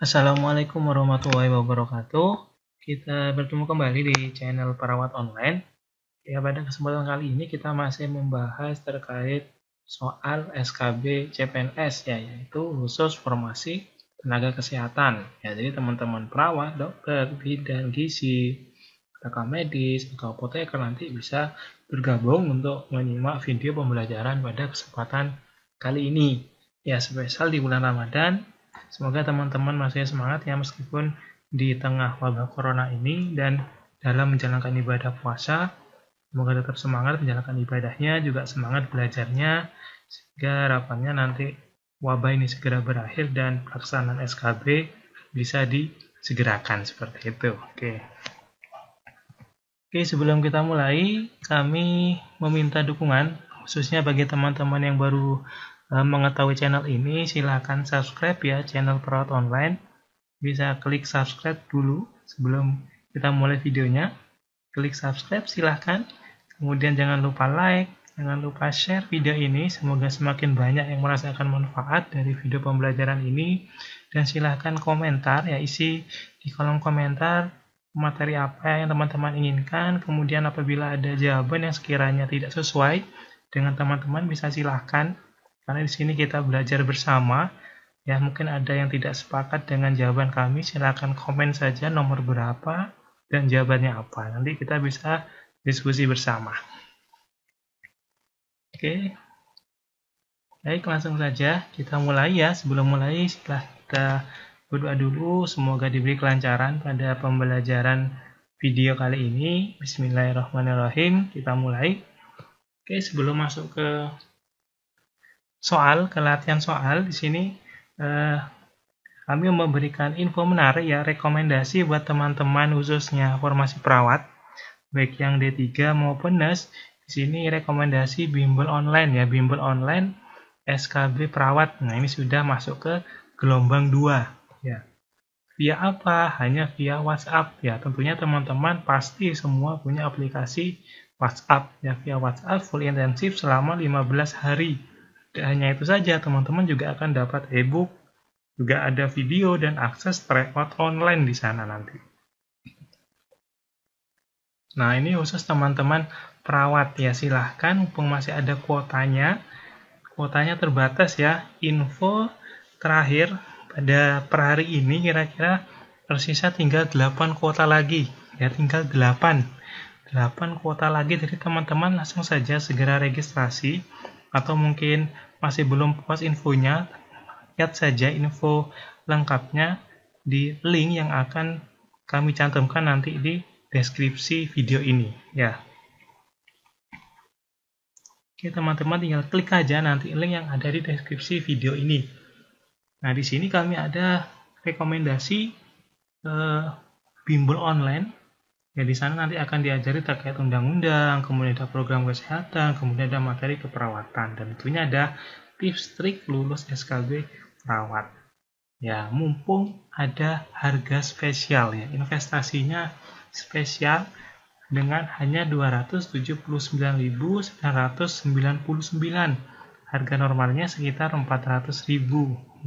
Assalamualaikum warahmatullahi wabarakatuh. Kita bertemu kembali di channel Perawat Online. Ya, pada kesempatan kali ini kita masih membahas terkait soal SKB CPNS ya, yaitu khusus formasi tenaga kesehatan. Ya, jadi teman-teman perawat, dokter, bidan gizi, rekam medis, atau apoteker nanti bisa bergabung untuk menyimak video pembelajaran pada kesempatan kali ini. Ya, spesial di bulan Ramadan. Semoga teman-teman masih semangat ya meskipun di tengah wabah corona ini dan dalam menjalankan ibadah puasa. Semoga tetap semangat menjalankan ibadahnya, juga semangat belajarnya, sehingga harapannya nanti wabah ini segera berakhir dan pelaksanaan SKB bisa disegerakan seperti itu. Oke, sebelum kita mulai, kami meminta dukungan, khususnya bagi teman-teman yang baru mengetahui channel ini, silahkan subscribe ya channel Perawat Online. Bisa klik subscribe dulu sebelum kita mulai videonya. Klik subscribe silahkan. Kemudian jangan lupa like, jangan lupa share video ini. Semoga semakin banyak yang merasakan manfaat dari video pembelajaran ini. Dan silahkan komentar ya, isi di kolom komentar materi apa yang teman-teman inginkan. Kemudian apabila ada jawaban yang sekiranya tidak sesuai dengan teman-teman, bisa silahkan. Karena di sini kita belajar bersama. Ya, mungkin ada yang tidak sepakat dengan jawaban kami, silahkan komen saja nomor berapa dan jawabannya apa. Nanti kita bisa diskusi bersama. Oke. Baik, langsung saja kita mulai ya. Sebelum mulai, setelah kita berdoa dulu, semoga diberi kelancaran pada pembelajaran video kali ini. Bismillahirrahmanirrahim, kita mulai. Oke, sebelum masuk ke latihan soal, di sini kami memberikan info menarik ya, rekomendasi buat teman-teman khususnya formasi perawat, baik yang D3 maupun NES. Di sini rekomendasi bimbel online ya, bimbel online SKB perawat. Nah, ini sudah masuk ke gelombang 2 ya. Via apa? Hanya via WhatsApp ya. Tentunya teman-teman pasti semua punya aplikasi WhatsApp ya. Via WhatsApp full intensif selama 15 hari. Dan hanya itu saja, teman-teman juga akan dapat e-book, juga ada video dan akses tryout online di sana nanti. Nah, ini khusus teman-teman perawat ya, silahkan mumpung masih ada kuotanya. Kuotanya terbatas ya. Info terakhir pada per hari ini kira-kira tersisa tinggal 8 kuota lagi. Ya, tinggal 8 kuota lagi. Jadi teman-teman langsung saja segera registrasi, atau mungkin masih belum puas infonya, lihat saja info lengkapnya di link yang akan kami cantumkan nanti di deskripsi video ini ya. Oke, teman-teman tinggal klik aja nanti link yang ada di deskripsi video ini. Nah, di sini kami ada rekomendasi bimbel online. Ya, di sana nanti akan diajari terkait undang-undang, kemudian ada program kesehatan, kemudian ada materi keperawatan, dan tentunya ada tips trik lulus SKB perawat. Ya, mumpung ada harga spesial ya, investasinya spesial dengan hanya 279.999. Harga normalnya sekitar 400.000.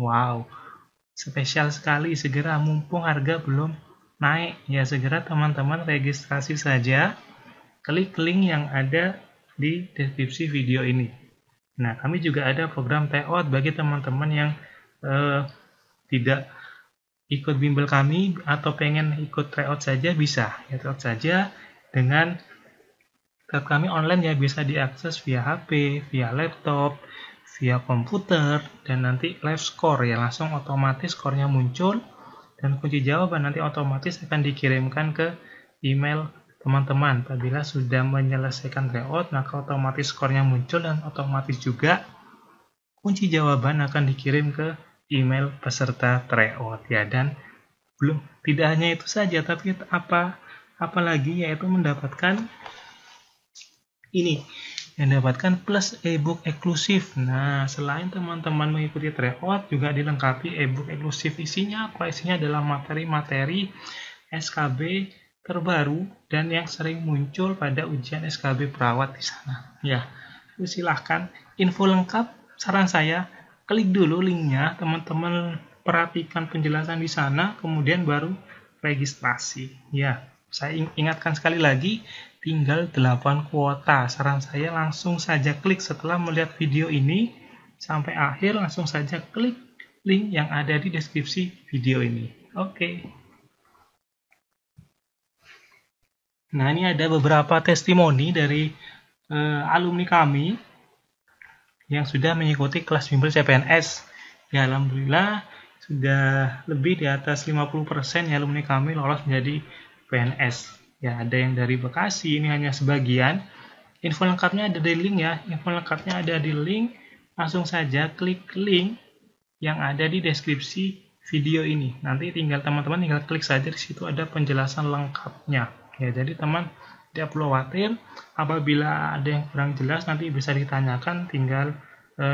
Wow, spesial sekali. Segera, mumpung harga belum naik ya, segera teman-teman registrasi saja, klik link yang ada di deskripsi video ini. Nah, kami juga ada program tryout bagi teman-teman yang tidak ikut bimbel kami atau pengen ikut tryout saja, bisa ya, tryout saja dengan tryout kami online ya, bisa diakses via HP, via laptop, via komputer, dan nanti live score ya, langsung otomatis skornya muncul. Dan kunci jawaban nanti otomatis akan dikirimkan ke email teman-teman. Apabila sudah menyelesaikan tryout, maka otomatis skornya muncul dan otomatis juga kunci jawaban akan dikirim ke email peserta tryout ya. Dan tidak hanya itu saja, tapi apalagi yaitu mendapatkan ini, mendapatkan plus e-book eksklusif. Nah, selain teman-teman mengikuti tryout, juga dilengkapi e-book eksklusif. Isinya apa? Isinya adalah materi-materi SKB terbaru dan yang sering muncul pada ujian SKB perawat di sana. Ya, silahkan info lengkap. Saran saya, klik dulu linknya, teman-teman perhatikan penjelasan di sana, kemudian baru registrasi. Ya, saya ingatkan sekali lagi, tinggal 8 kuota. Saran saya langsung saja klik setelah melihat video ini, sampai akhir langsung saja klik link yang ada di deskripsi video ini. Oke. Nah, ini ada beberapa testimoni dari alumni kami yang sudah mengikuti kelas bimbel CPNS. Ya, alhamdulillah sudah lebih di atas 50% ya alumni kami lolos menjadi PNS. Ya, ada yang dari Bekasi, ini hanya sebagian. Info lengkapnya ada di link ya. Info lengkapnya ada di link. Langsung saja klik link yang ada di deskripsi video ini. Nanti teman-teman tinggal klik saja, di situ ada penjelasan lengkapnya. Ya, jadi teman tidak perlu khawatir. Apabila ada yang kurang jelas nanti bisa ditanyakan, tinggal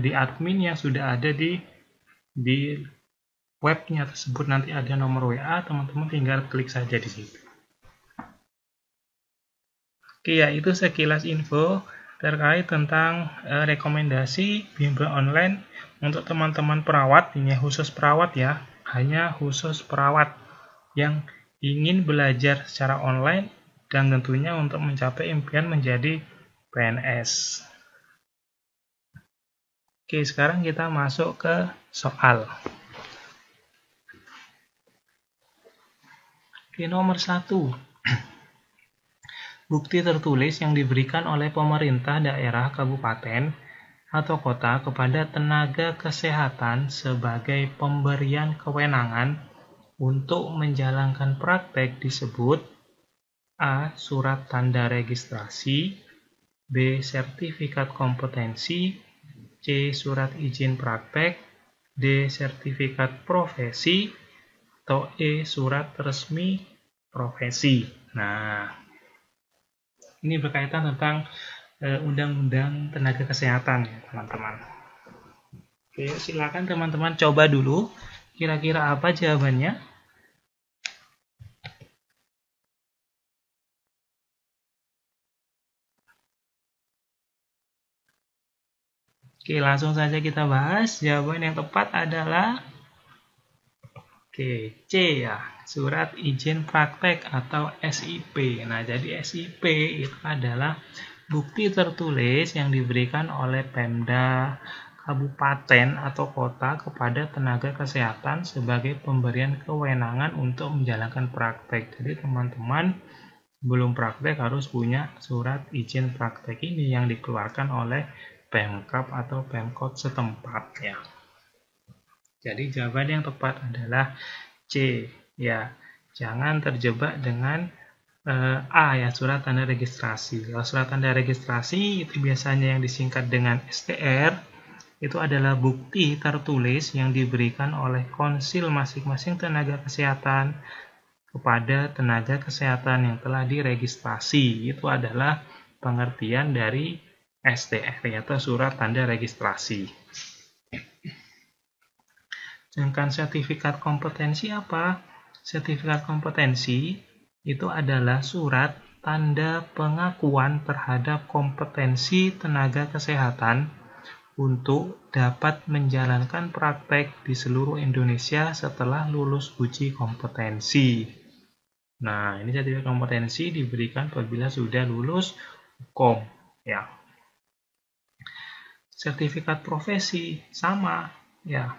di admin yang sudah ada di webnya tersebut, nanti ada nomor WA, teman-teman tinggal klik saja di situ. Oke ya, itu sekilas info terkait tentang rekomendasi bimbel online untuk teman-teman perawat. Ini khusus perawat ya, hanya khusus perawat yang ingin belajar secara online dan tentunya untuk mencapai impian menjadi PNS. Oke, sekarang kita masuk ke soal. Oke, nomor 1. Bukti tertulis yang diberikan oleh pemerintah daerah, kabupaten, atau kota kepada tenaga kesehatan sebagai pemberian kewenangan untuk menjalankan praktek disebut A. Surat tanda registrasi, B. Sertifikat kompetensi, C. Surat izin praktek, D. Sertifikat profesi, atau E. Surat resmi profesi. Nah, ini berkaitan tentang Undang-Undang Tenaga Kesehatan ya teman-teman. Oke, silakan teman-teman coba dulu. Kira-kira apa jawabannya? Oke, langsung saja kita bahas. Jawaban yang tepat adalah C ya, surat izin praktek atau SIP. Nah, jadi SIP itu adalah bukti tertulis yang diberikan oleh Pemda, kabupaten atau kota kepada tenaga kesehatan sebagai pemberian kewenangan untuk menjalankan praktek. Jadi teman-teman belum praktek harus punya surat izin praktek ini yang dikeluarkan oleh Pemkab atau Pemkot setempat ya. Jadi jawaban yang tepat adalah C ya. Jangan terjebak dengan A ya, surat tanda registrasi. Kalau surat tanda registrasi itu biasanya yang disingkat dengan STR, itu adalah bukti tertulis yang diberikan oleh konsil masing-masing tenaga kesehatan kepada tenaga kesehatan yang telah diregistrasi. Itu adalah pengertian dari STR yaitu surat tanda registrasi. Sedangkan sertifikat kompetensi apa? Sertifikat kompetensi itu adalah surat tanda pengakuan terhadap kompetensi tenaga kesehatan untuk dapat menjalankan praktek di seluruh Indonesia setelah lulus uji kompetensi. Nah, ini sertifikat kompetensi diberikan apabila sudah lulus hukum ya. Sertifikat profesi sama ya.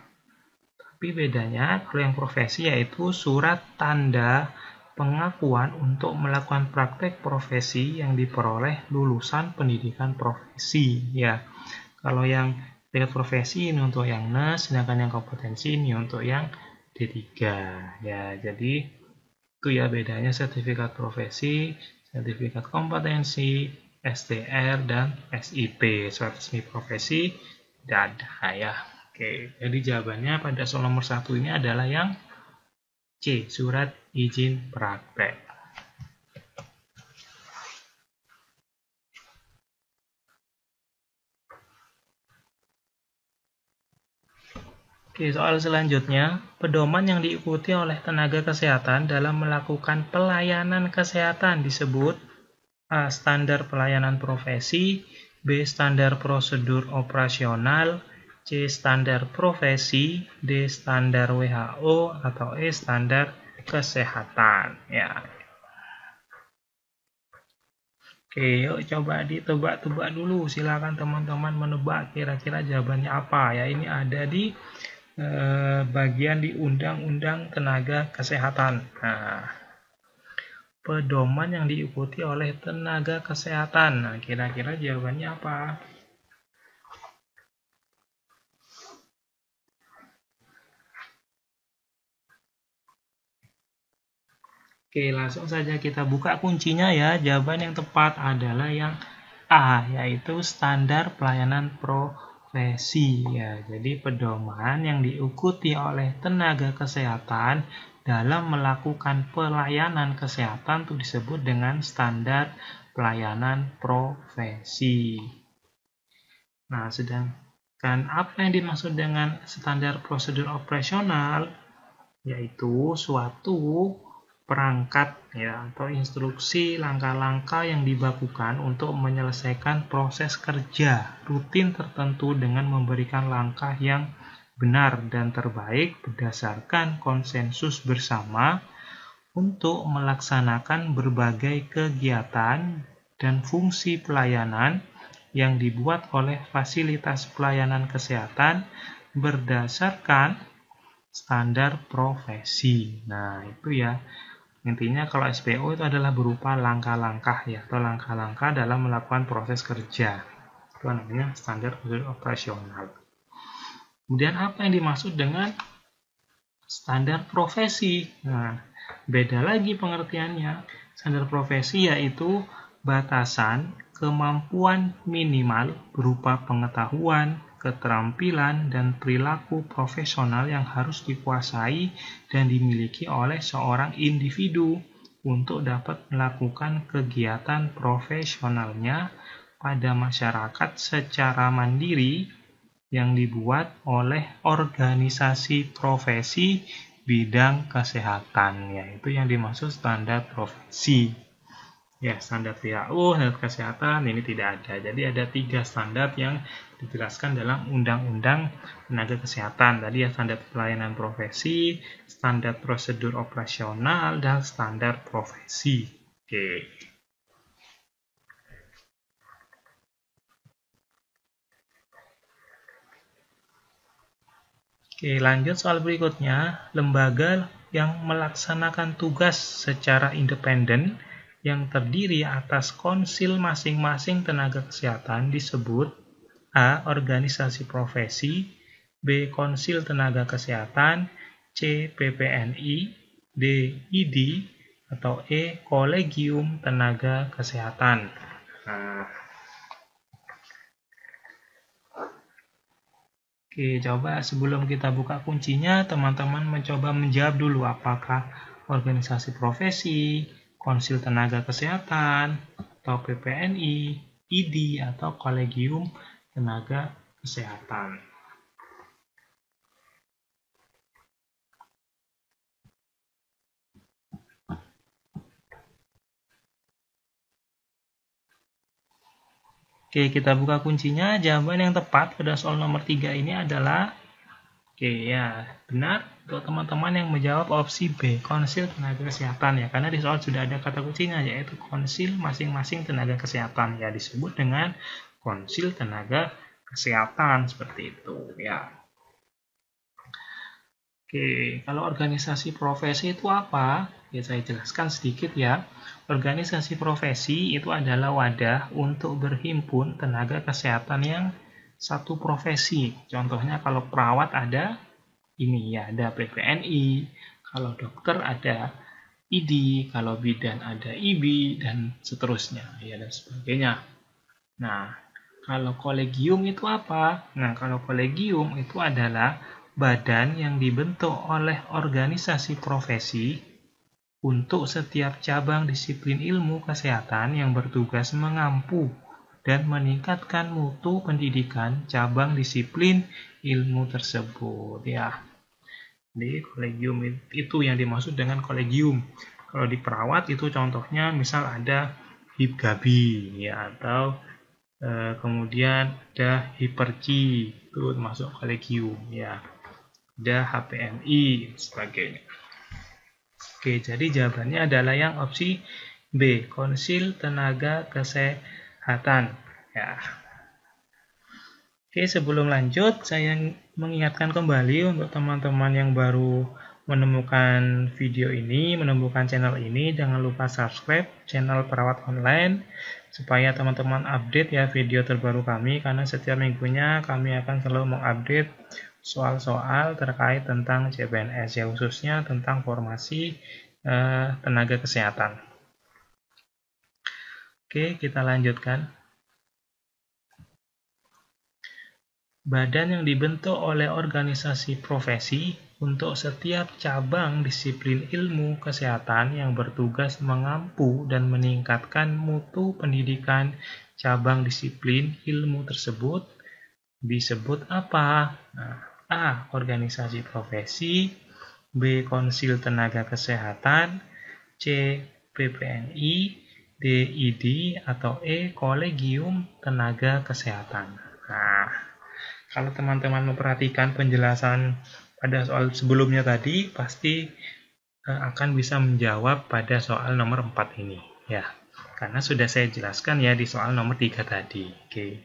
Tapi bedanya kalau yang profesi yaitu surat tanda pengakuan untuk melakukan praktek profesi yang diperoleh lulusan pendidikan profesi ya. Kalau yang sertifikat profesi ini untuk yang NES, sedangkan yang kompetensi ini untuk yang D3 ya. Jadi itu ya bedanya sertifikat profesi, sertifikat kompetensi, STR dan SIP. Surat resmi profesi tidak ada ya. Oke, jadi jawabannya pada soal nomor 1 ini adalah yang C, surat izin praktek. Oke, soal selanjutnya, pedoman yang diikuti oleh tenaga kesehatan dalam melakukan pelayanan kesehatan disebut A. Standar pelayanan profesi, B. Standar prosedur operasional, C. Standar profesi, D. Standar WHO, atau E. Standar kesehatan. Ya. Oke, yuk coba ditebak-tebak dulu. Silakan teman-teman menebak kira-kira jawabannya apa. Ya, ini ada di bagian di Undang-Undang Tenaga Kesehatan. Nah, pedoman yang diikuti oleh tenaga kesehatan. Nah, kira-kira jawabannya apa? Oke, langsung saja kita buka kuncinya ya. Jawaban yang tepat adalah yang A, yaitu standar pelayanan profesi. Ya, jadi pedoman yang diikuti oleh tenaga kesehatan dalam melakukan pelayanan kesehatan itu disebut dengan standar pelayanan profesi. Nah, sedangkan apa yang dimaksud dengan standar prosedur operasional, yaitu suatu perangkat ya atau instruksi langkah-langkah yang dibakukan untuk menyelesaikan proses kerja rutin tertentu dengan memberikan langkah yang benar dan terbaik berdasarkan konsensus bersama untuk melaksanakan berbagai kegiatan dan fungsi pelayanan yang dibuat oleh fasilitas pelayanan kesehatan berdasarkan standar profesi. Nah, itu ya. Intinya kalau SPO itu adalah berupa langkah-langkah ya, atau langkah-langkah dalam melakukan proses kerja. Itu namanya standar operasional. Kemudian apa yang dimaksud dengan standar profesi? Nah, beda lagi pengertiannya. Standar profesi yaitu batasan kemampuan minimal berupa pengetahuan, keterampilan, dan perilaku profesional yang harus dikuasai dan dimiliki oleh seorang individu untuk dapat melakukan kegiatan profesionalnya pada masyarakat secara mandiri yang dibuat oleh organisasi profesi bidang kesehatan, yaitu yang dimaksud standar profesi. Ya, standar WHO, standar kesehatan ini tidak ada. Jadi ada 3 standar yang dijelaskan dalam Undang-Undang Tenaga Kesehatan. Tadi ya standar pelayanan profesi, standar prosedur operasional, dan standar profesi. Oke. Oke, lanjut soal berikutnya. Lembaga yang melaksanakan tugas secara independen yang terdiri atas konsil masing-masing tenaga kesehatan disebut A. Organisasi profesi, B. Konsil tenaga kesehatan, C. PPNI, D. ID, atau E. Kolegium tenaga kesehatan. Nah, oke, coba sebelum kita buka kuncinya, teman-teman mencoba menjawab dulu apakah organisasi profesi, konsil tenaga kesehatan, atau PPNI, ID, atau kolegium tenaga kesehatan. Oke, kita buka kuncinya. Jawaban yang tepat pada soal nomor 3 ini adalah ya, benar untuk teman-teman yang menjawab opsi B, konsil tenaga kesehatan ya. Karena di soal sudah ada kata kuncinya yaitu konsil masing-masing tenaga kesehatan ya, disebut dengan konsil tenaga kesehatan seperti itu ya. Oke, kalau organisasi profesi itu apa? Ya, saya jelaskan sedikit ya. Organisasi profesi itu adalah wadah untuk berhimpun tenaga kesehatan yang satu profesi. Contohnya kalau perawat ada ini ya, ada PPNI, kalau dokter ada ID, kalau bidan ada IB, dan seterusnya ya, dan sebagainya. Nah, kalau kolegium itu apa? Nah, kalau kolegium itu adalah badan yang dibentuk oleh organisasi profesi untuk setiap cabang disiplin ilmu kesehatan yang bertugas mengampu dan meningkatkan mutu pendidikan cabang disiplin ilmu tersebut ya. Jadi kolegium itu yang dimaksud dengan kolegium. Kalau di perawat itu contohnya misal ada HIPGABI ya, atau Kemudian ada hiperki, itu termasuk kolegium ya. Ada HPMI dan sebagainya. Oke, jadi jawabannya adalah yang opsi B, Konsil Tenaga Kesehatan. Ya. Oke, sebelum lanjut, saya mengingatkan kembali untuk teman-teman yang baru menemukan video ini, menemukan channel ini, jangan lupa subscribe channel Perawat Online, supaya teman-teman update ya video terbaru kami, karena setiap minggunya kami akan selalu mengupdate soal-soal terkait tentang CPNS, ya khususnya tentang formasi tenaga kesehatan. Oke, kita lanjutkan. Badan yang dibentuk oleh organisasi profesi untuk setiap cabang disiplin ilmu kesehatan yang bertugas mengampu dan meningkatkan mutu pendidikan cabang disiplin ilmu tersebut disebut apa? Nah, A. Organisasi profesi, B. Konsil Tenaga Kesehatan, C. PPNI, D. ID, atau E. Kolegium Tenaga Kesehatan. Nah, kalau teman-teman memperhatikan penjelasan pada soal sebelumnya tadi, pasti akan bisa menjawab pada soal nomor 4 ini. Ya, karena sudah saya jelaskan ya di soal nomor 3 tadi. Oke.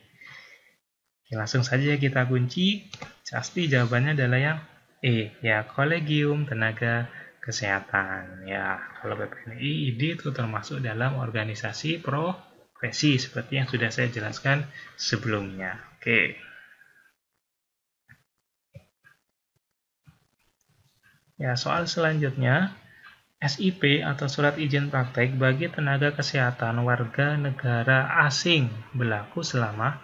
Langsung saja kita kunci. Pasti jawabannya adalah yang E, ya, Kolegium Tenaga Kesehatan. Ya, kalau PPNI, ID itu termasuk dalam organisasi profesi seperti yang sudah saya jelaskan sebelumnya. Oke. Ya, soal selanjutnya, SIP atau Surat Izin Praktek bagi tenaga kesehatan warga negara asing berlaku selama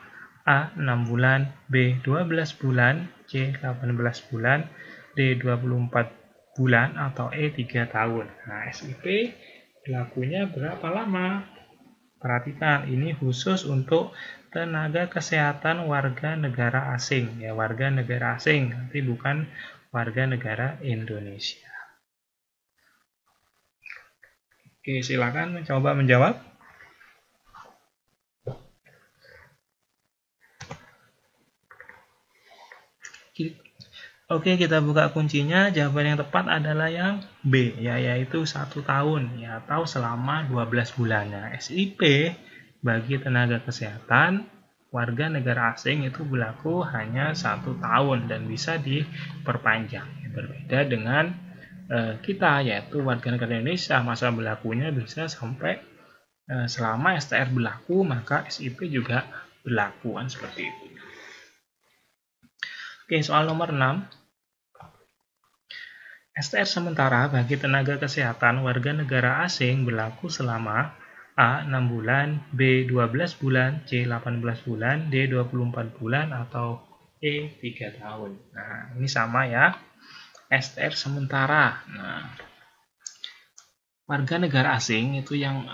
A. 6 bulan, B. 12 bulan, C. 18 bulan, D. 24 bulan, atau E. 3 tahun. Nah, SIP berlakunya berapa lama? Perhatikan, ini khusus untuk tenaga kesehatan warga negara asing. Ya, warga negara asing, nanti bukan warga negara Indonesia. Oke, silakan mencoba menjawab. Oke, kita buka kuncinya. Jawaban yang tepat adalah yang B, ya, yaitu 1 tahun, ya, atau selama 12 bulan. Nah, SIP bagi tenaga kesehatan warga negara asing itu berlaku hanya 1 tahun dan bisa diperpanjang. Berbeda dengan kita, yaitu warga negara Indonesia, masa berlakunya bisa sampai selama STR berlaku, maka SIP juga berlaku, kan seperti itu. Oke, soal nomor 6. STR sementara bagi tenaga kesehatan warga negara asing berlaku selama A. 6 bulan, B. 12 bulan, C. 18 bulan, D. 24 bulan, atau E. 3 tahun. Nah, ini sama ya. STR sementara. Nah, warga negara asing itu yang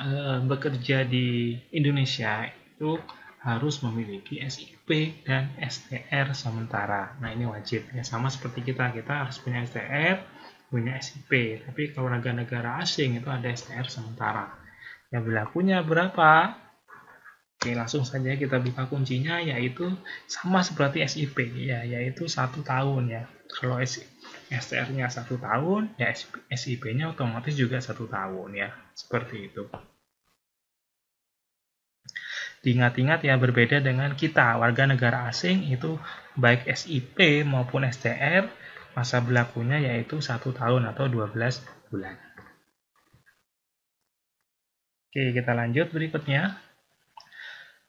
bekerja di Indonesia itu harus memiliki SIP dan STR sementara. Nah, ini wajib ya, sama seperti kita harus punya STR, punya SIP. Tapi kalau warga negara asing itu ada STR sementara. Yang berlakunya berapa? Oke, langsung saja kita buka kuncinya, yaitu sama seperti SIP ya, yaitu 1 tahun ya. Kalau STR-nya 1 tahun, ya SIP-nya otomatis juga 1 tahun ya, seperti itu. Diingat-ingat ya, berbeda dengan kita, warga negara asing itu baik SIP maupun STR, masa berlakunya yaitu 1 tahun atau 12 bulan. Oke, kita lanjut berikutnya.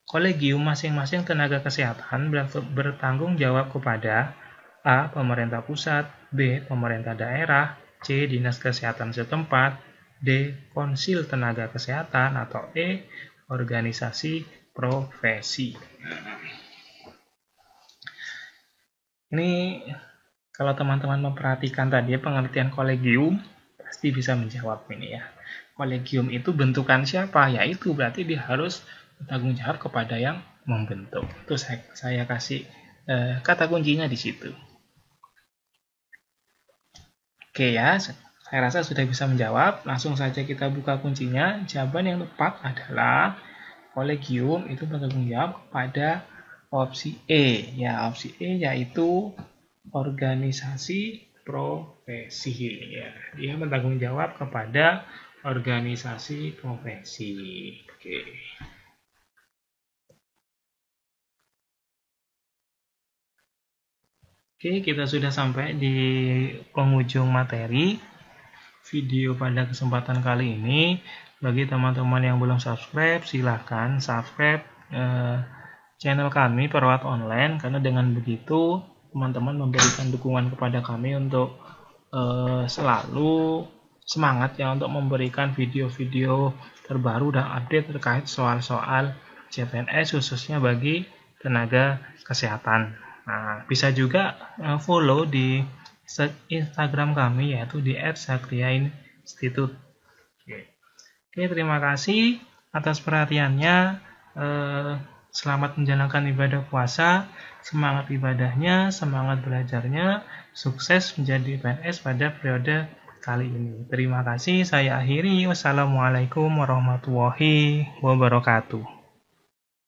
Kolegium masing-masing tenaga kesehatan bertanggung jawab kepada A. Pemerintah pusat, B. Pemerintah daerah, C. Dinas Kesehatan setempat, D. Konsil Tenaga Kesehatan, atau E. Organisasi profesi. Ini kalau teman-teman memperhatikan tadi pengertian kolegium, pasti bisa menjawab ini ya. Kolegium itu bentukan siapa? Yaitu berarti dia harus bertanggung jawab kepada yang membentuk. Itu saya kasih kata kuncinya di situ. Oke ya, saya rasa sudah bisa menjawab. Langsung saja kita buka kuncinya. Jawaban yang tepat adalah kolegium itu bertanggung jawab kepada opsi E. Ya, opsi E yaitu organisasi profesi. Ya, dia bertanggung jawab kepada organisasi profesi. Oke. Oke, kita sudah sampai di penghujung materi video pada kesempatan kali ini. Bagi teman-teman yang belum subscribe, silahkan subscribe channel kami Perawat Online, karena dengan begitu teman-teman memberikan dukungan kepada kami untuk selalu semangat ya untuk memberikan video-video terbaru dan update terkait soal-soal CPNS khususnya bagi tenaga kesehatan. Nah, bisa juga follow di Instagram kami yaitu di @saktiainstitute. Oke, terima kasih atas perhatiannya. Selamat menjalankan ibadah puasa, semangat ibadahnya, semangat belajarnya, sukses menjadi PNS pada periode kali ini. Terima kasih, saya akhiri. Wassalamualaikum warahmatullahi wabarakatuh.